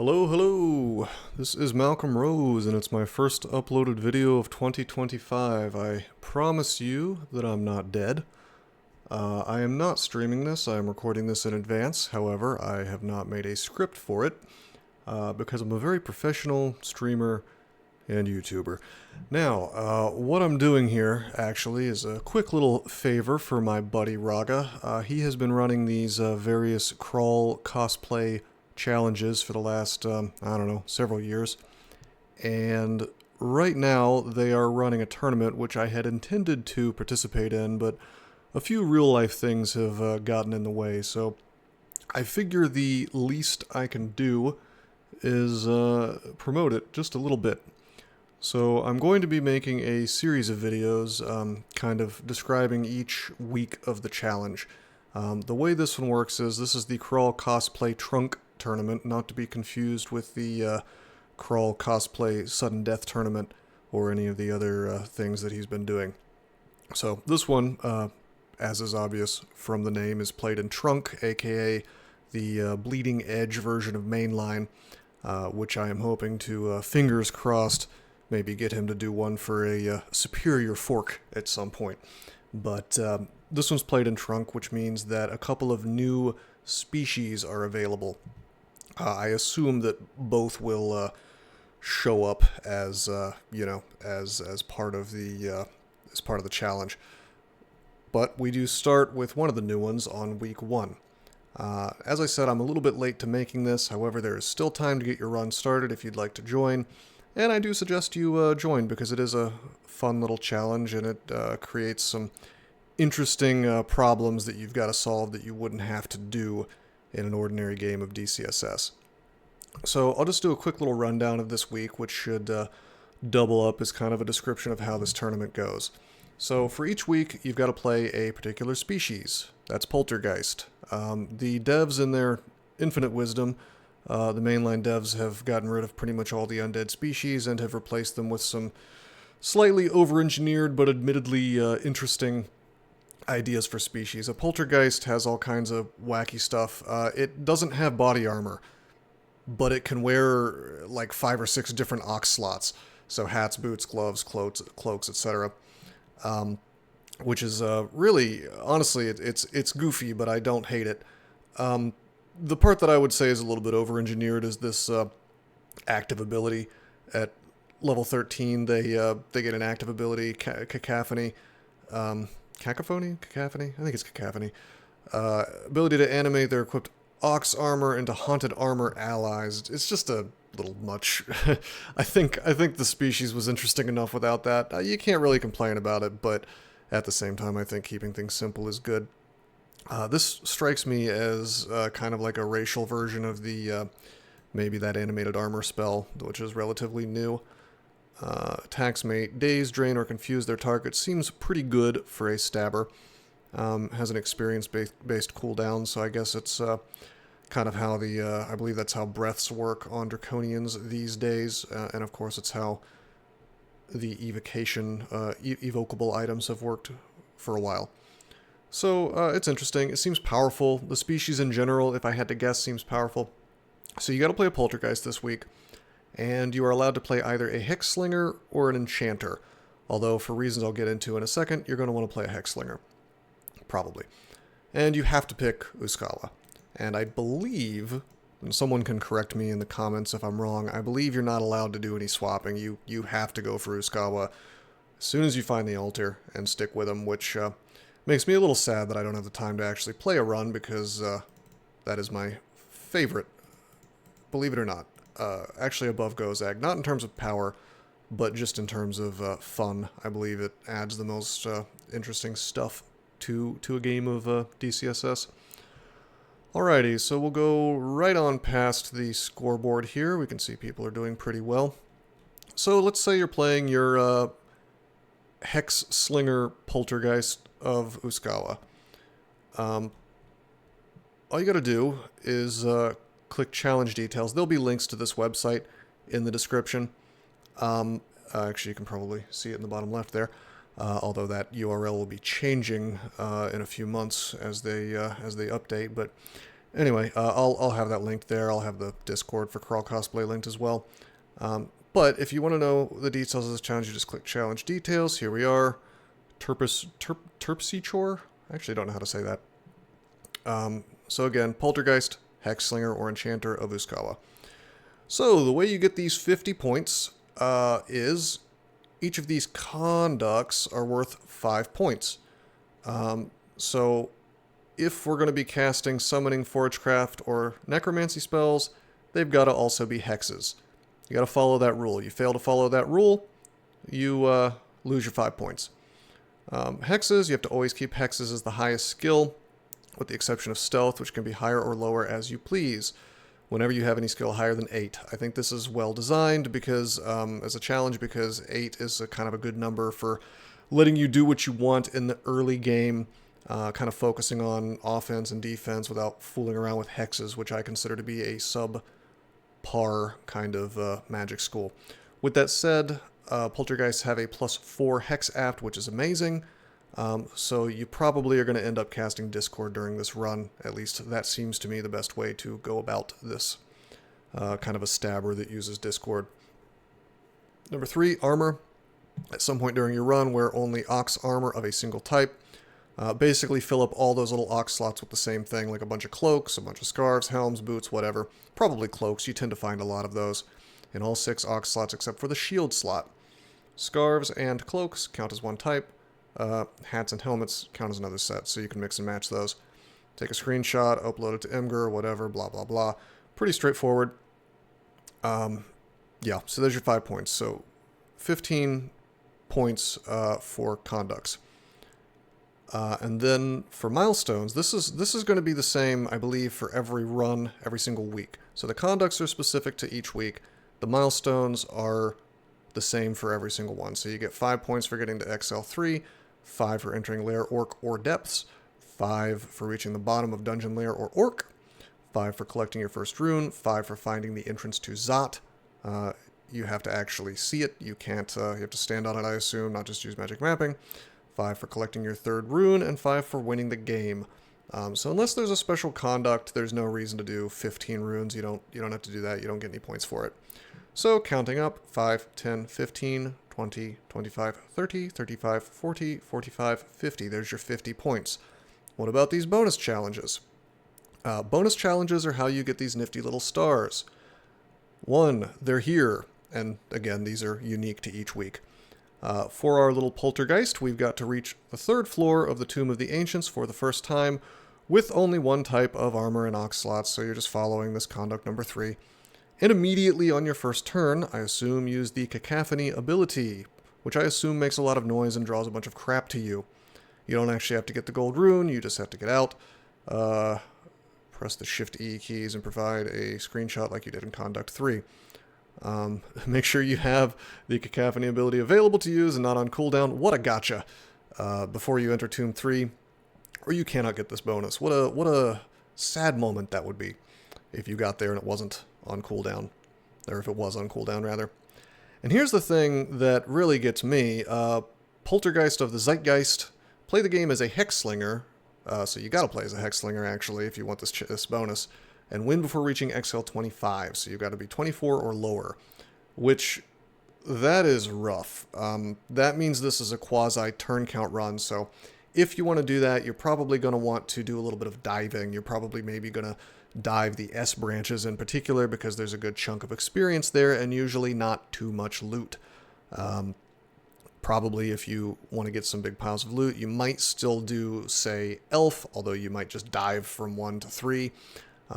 Hello, hello! This is Malcolm Rose, and it's my first uploaded video of 2025. I promise you that I'm not dead. I am not streaming this, I am recording this in advance. However, I have not made a script for it, because I'm a very professional streamer and YouTuber. Now, what I'm doing here, actually, is a quick little favor for my buddy Raga. He has been running these various Crawl Cosplay challenges for the last, I don't know, several years. And right now, they are running a tournament which I had intended to participate in, but a few real-life things have gotten in the way, so I figure the least I can do is promote it just a little bit. So I'm going to be making a series of videos kind of describing each week of the challenge. The way this one works is this is the Crawl Cosplay Trunk Tournament, not to be confused with the Crawl Cosplay Sudden Death Tournament or any of the other things that he's been doing. So this one, as is obvious from the name, is played in Trunk, aka the bleeding edge version of Mainline, which I am hoping to, fingers crossed, maybe get him to do one for a superior fork at some point. But this one's played in Trunk, which means that a couple of new species are available. I assume that both will show up as as part of the challenge. But we do start with one of the new ones on week 1. As I said, I'm a little bit late to making this. However, there is still time to get your run started if you'd like to join. And I do suggest you join because it is a fun little challenge and it creates some interesting problems that you've got to solve that you wouldn't have to do in an ordinary game of DCSS. So I'll just do a quick little rundown of this week, which should double up as kind of a description of how this tournament goes. So for each week, you've got to play a particular species. That's Poltergeist. The devs, in their infinite wisdom, the mainline devs have gotten rid of pretty much all the undead species and have replaced them with some slightly over-engineered but admittedly interesting ideas for species. A Poltergeist has all kinds of wacky stuff. It doesn't have body armor, but it can wear like 5 or 6 different ox slots. So hats, boots, gloves, cloaks, etc. Which is really, honestly, it's goofy, but I don't hate it. The part that I would say is a little bit over-engineered is this active ability. At level 13, they get an active ability, cacophony. Cacophony? Cacophony? I think it's cacophony. Ability to animate their equipped ox armor into haunted armor allies. It's just a little much. I think the species was interesting enough without that. You can't really complain about it, but at the same time, I think keeping things simple is good. This strikes me as kind of like a racial version of the maybe that animated armor spell, which is relatively new. Attacks may daze, drain, or confuse their target. Seems pretty good for a stabber. Has an experience-based cooldown, so I guess it's kind of how the, I believe that's how breaths work on Draconians these days, and of course it's how the evocable items have worked for a while. So, it's interesting. It seems powerful. The species in general, if I had to guess, seems powerful. So you gotta play a Poltergeist this week, and you are allowed to play either a Hexslinger or an Enchanter. Although, for reasons I'll get into in a second, you're going to want to play a Hexslinger. Probably. And you have to pick Uskayaw. And I believe, and someone can correct me in the comments if I'm wrong, I believe you're not allowed to do any swapping. You have to go for Uskayaw as soon as you find the altar and stick with him, which makes me a little sad that I don't have the time to actually play a run because that is my favorite, believe it or not. Actually above Gozag, not in terms of power, but just in terms of fun. I believe it adds the most interesting stuff to a game of DCSS. Alrighty, so we'll go right on past the scoreboard here. We can see people are doing pretty well. So let's say you're playing your Hexslinger Poltergeist of Uskayaw. All you gotta do is click challenge details. There'll be links to this website in the description. Actually, you can probably see it in the bottom left there. Although that URL will be changing in a few months as they update. But Anyway, I'll have that linked there. I'll have the Discord for Crawl Cosplay linked as well. But if you want to know the details of this challenge, you just click Challenge Details. Here we are. Terpsichore? I actually don't know how to say that. So again, Poltergeist, Hexslinger, or Enchanter of Uskayaw. So the way you get these 50 points is each of these conducts are worth 5 points. So if we're going to be casting Summoning, Forgecraft, or Necromancy spells, they've got to also be hexes. You got to follow that rule. You fail to follow that rule, you lose your 5 points. Hexes, you have to always keep hexes as the highest skill, with the exception of stealth, which can be higher or lower as you please, whenever you have any skill higher than 8. I think this is well designed because, as a challenge, because 8 is a kind of a good number for letting you do what you want in the early game, kind of focusing on offense and defense without fooling around with hexes, which I consider to be a subpar kind of magic school. With that said, Poltergeists have a +4 hex apt, which is amazing. So you probably are going to end up casting Discord during this run. At least that seems to me the best way to go about this kind of a stabber that uses Discord. Number 3, armor. At some point during your run, wear only ox armor of a single type. Basically fill up all those little ox slots with the same thing, like a bunch of cloaks, a bunch of scarves, helms, boots, whatever. Probably cloaks. You tend to find a lot of those in all 6 ox slots except for the shield slot. Scarves and cloaks count as one type. Hats and helmets count as another set, so you can mix and match those. Take a screenshot, upload it to Imgur, whatever, blah, blah, blah. Pretty straightforward. Yeah, so there's your 5 points. So 15 points for conducts. And then for milestones, this is going to be the same, I believe, for every run, every single week. So the conducts are specific to each week. The milestones are the same for every single one. So you get 5 points for getting to XL3, 5 for entering Lair, Orc, or Depths, 5 for reaching the bottom of Dungeon Lair or Orc, 5 for collecting your first rune, 5 for finding the entrance to Zot. You have to actually see it. You can't, you have to stand on it, I assume, not just use magic mapping. 5 for collecting your third rune, and 5 for winning the game. So unless there's a special conduct, there's no reason to do 15 runes. You don't have to do that. You don't get any points for it. So counting up, 5, 10, 15, 20, 25, 30, 35, 40, 45, 50. There's your 50 points. What about these bonus challenges? Bonus challenges are how you get these nifty little stars. 1, they're here. And again, these are unique to each week. For our little Poltergeist, we've got to reach the 3rd floor of the Tomb of the Ancients for the first time with only one type of armor and ox slots, so you're just following this conduct number 3. And immediately on your first turn, I assume, use the Cacophony ability, which I assume makes a lot of noise and draws a bunch of crap to you. You don't actually have to get the gold rune, you just have to get out, press the Shift-E keys, and provide a screenshot like you did in Conduct 3. Make sure you have the Cacophony ability available to use and not on cooldown. What a gotcha! Before you enter Tomb 3, or you cannot get this bonus. What a sad moment that would be if you got there and it wasn't on cooldown, or if it was on cooldown rather. And here's the thing that really gets me. Poltergeist of the Zeitgeist, play the game as a Hexslinger, so you gotta play as a Hexslinger actually if you want this bonus, and win before reaching XL 25, so you've got to be 24 or lower, which, that is rough. That means this is a quasi turn count run, so if you want to do that, you're probably going to want to do a little bit of diving. You're probably maybe going to dive the S branches in particular because there's a good chunk of experience there and usually not too much loot. Probably if you want to get some big piles of loot, you might still do, say, Elf, although you might just dive from 1 to 3.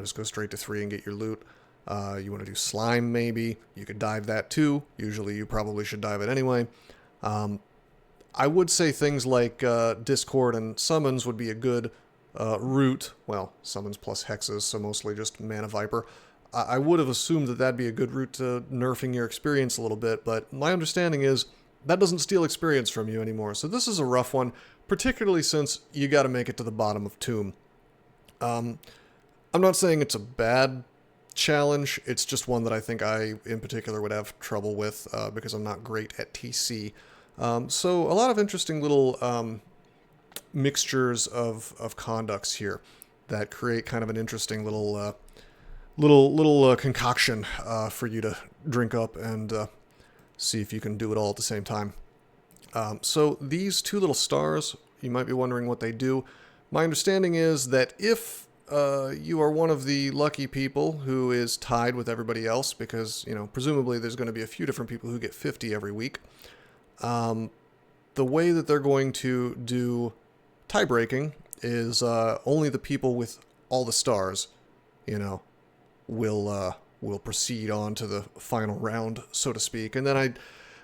Just go straight to 3 and get your loot. You want to do Slime, maybe. You could dive that too. Usually you probably should dive it anyway. I would say things like Discord and Summons would be a good route. Well, Summons plus Hexes, so mostly just Mana Viper. I would have assumed that that'd be a good route to nerfing your experience a little bit, but my understanding is that doesn't steal experience from you anymore. So this is a rough one, particularly since you got to make it to the bottom of Tomb. I'm not saying it's a bad challenge, it's just one that I think I, in particular, would have trouble with because I'm not great at TC. So a lot of interesting little mixtures of conducts here that create kind of an interesting little concoction for you to drink up and see if you can do it all at the same time. So these two little stars, you might be wondering what they do. My understanding is that if you are one of the lucky people who is tied with everybody else, because, you know, presumably there's going to be a few different people who get 50 every week, the way that they're going to do tie-breaking is only the people with all the stars, you know, will proceed on to the final round, so to speak. And then I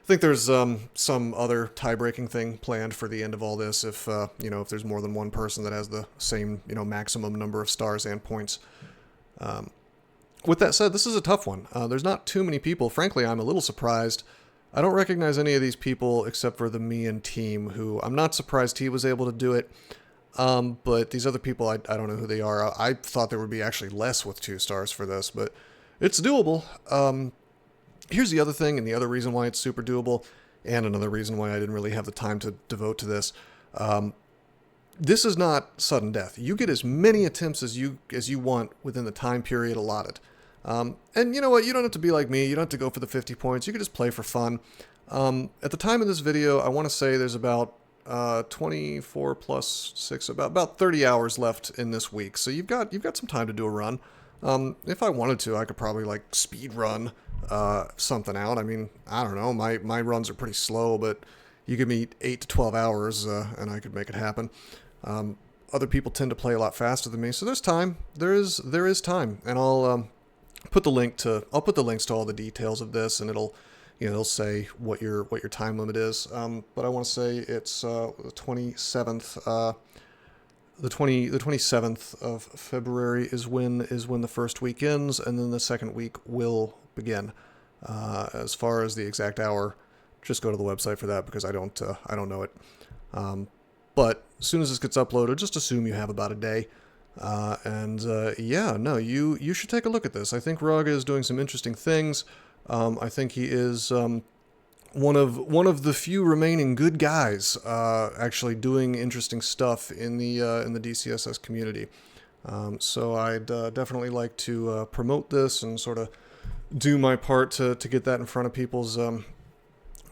think there's some other tie-breaking thing planned for the end of all this if, you know, if there's more than one person that has the same, you know, maximum number of stars and points. With that said, this is a tough one. There's not too many people. Frankly, I'm a little surprised. I don't recognize any of these people except for the Mian team, who I'm not surprised he was able to do it. But these other people, I don't know who they are. I thought there would be actually less with 2 stars for this, but it's doable. Here's the other thing, and the other reason why it's super doable, and another reason why I didn't really have the time to devote to this. This is not sudden death. You get as many attempts as you want within the time period allotted. And you know what? You don't have to be like me. You don't have to go for the 50 points. You can just play for fun. At the time of this video, I want to say there's about 24 plus 6, about 30 hours left in this week. So you've got some time to do a run. If I wanted to, I could probably like speed run something out. I mean, I don't know. My runs are pretty slow, but you give me 8 to 12 hours, and I could make it happen. Other people tend to play a lot faster than me, so there's time. There is time, and I'll put the links to all the details of this, and it'll say what your time limit is. But I want to say it's the 27th. The 27th of February is when the first week ends, and then the second week will begin. As far as the exact hour, just go to the website for that, because I don't know it. But as soon as this gets uploaded, just assume you have about a day. Yeah, no, you should take a look at this. I think Raga is doing some interesting things. I think he is one of the few remaining good guys actually doing interesting stuff in the DCSS community. So I'd definitely like to promote this and sort of do my part to get that in front of people's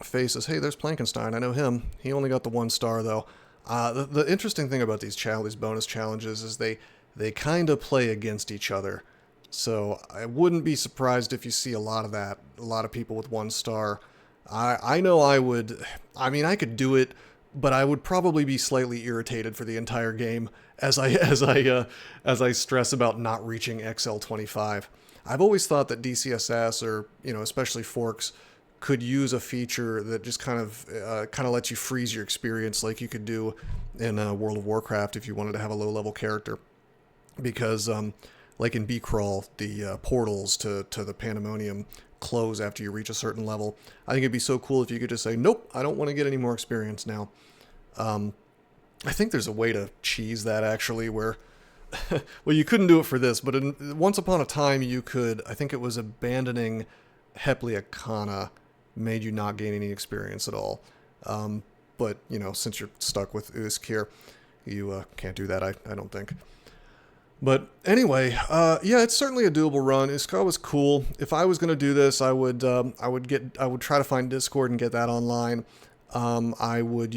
faces. Hey, there's Plankenstein. I know him. He only got the 1 star though. The interesting thing about these bonus challenges is they kind of play against each other. So I wouldn't be surprised if you see a lot of that. A lot of people with 1 star. I know I would. I mean, I could do it, but I would probably be slightly irritated for the entire game as I stress about not reaching XL25. I've always thought that DCSS, or especially Forks, could use a feature that just kind of lets you freeze your experience, like you could do in World of Warcraft if you wanted to have a low-level character, because like in B-Crawl, the portals to the Pandemonium close after you reach a certain level. I think it'd be so cool if you could just say, nope, I don't want to get any more experience now. I think there's a way to cheese that, actually, where well, you couldn't do it for this, but once upon a time you could. I think it was abandoning Hepliacana made you not gain any experience at all. But since you're stuck with Uskayaw, you can't do that, I don't think. But anyway, yeah, it's certainly a doable run. Uskayaw was cool. If I was going to do this, I would try to find Discord and get that online. I would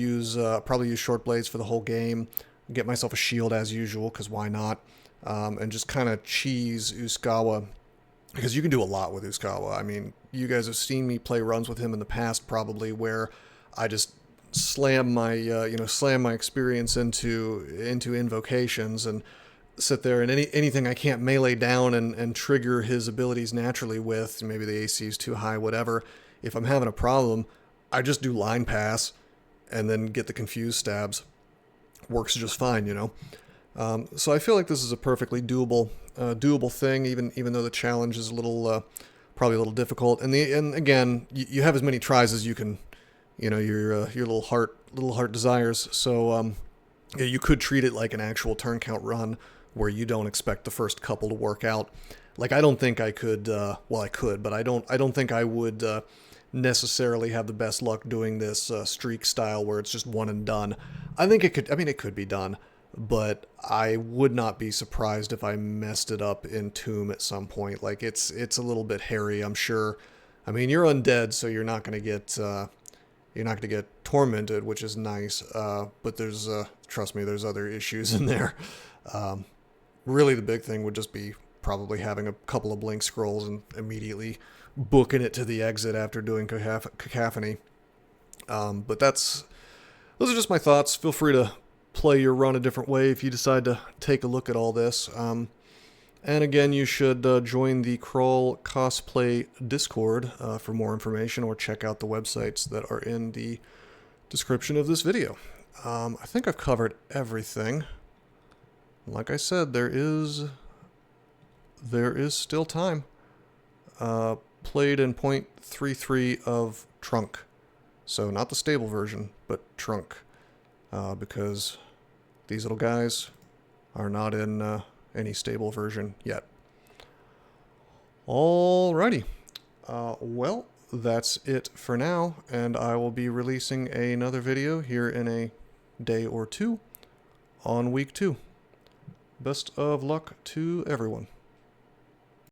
probably use short blades for the whole game. Get myself a shield as usual, because why not? And just kind of cheese Uskayaw, because you can do a lot with Uskayaw. I mean, you guys have seen me play runs with him in the past, probably, where I just slam my experience into invocations and sit there, and anything I can't melee down and trigger his abilities naturally with, maybe the AC is too high, whatever. If I'm having a problem, I just do line pass and then get the confused stabs. Works just fine, So I feel like this is a perfectly doable thing, even though the challenge is probably a little difficult. And again, you have as many tries as you can, your little heart desires. So yeah, you could treat it like an actual turn count run, where you don't expect the first couple to work out. Like, I don't think I could. Well, I could, but I don't think I would necessarily have the best luck doing this streak style where it's just one and done. I think it could. I mean, it could be done. but I would not be surprised if I messed it up in Tomb at some point. Like, it's a little bit hairy, I'm sure. I mean, you're undead, so you're not gonna get tormented, which is nice. But there's trust me, there's other issues in there. Um, Really, the big thing would just be probably having a couple of blink scrolls and immediately booking it to the exit after doing cacophony. But those are just my thoughts. Feel free to play your run a different way if you decide to take a look at all this. And again, you should join the Crawl Cosplay Discord for more information, or check out the websites that are in the description of this video. I think I've covered everything. Like I said, there is still time. Played in 0.33 of Trunk. So not the stable version, but Trunk. Because these little guys are not in any stable version yet. Alrighty. Well, that's it for now, and I will be releasing another video here in a day or two on week 2. Best of luck to everyone.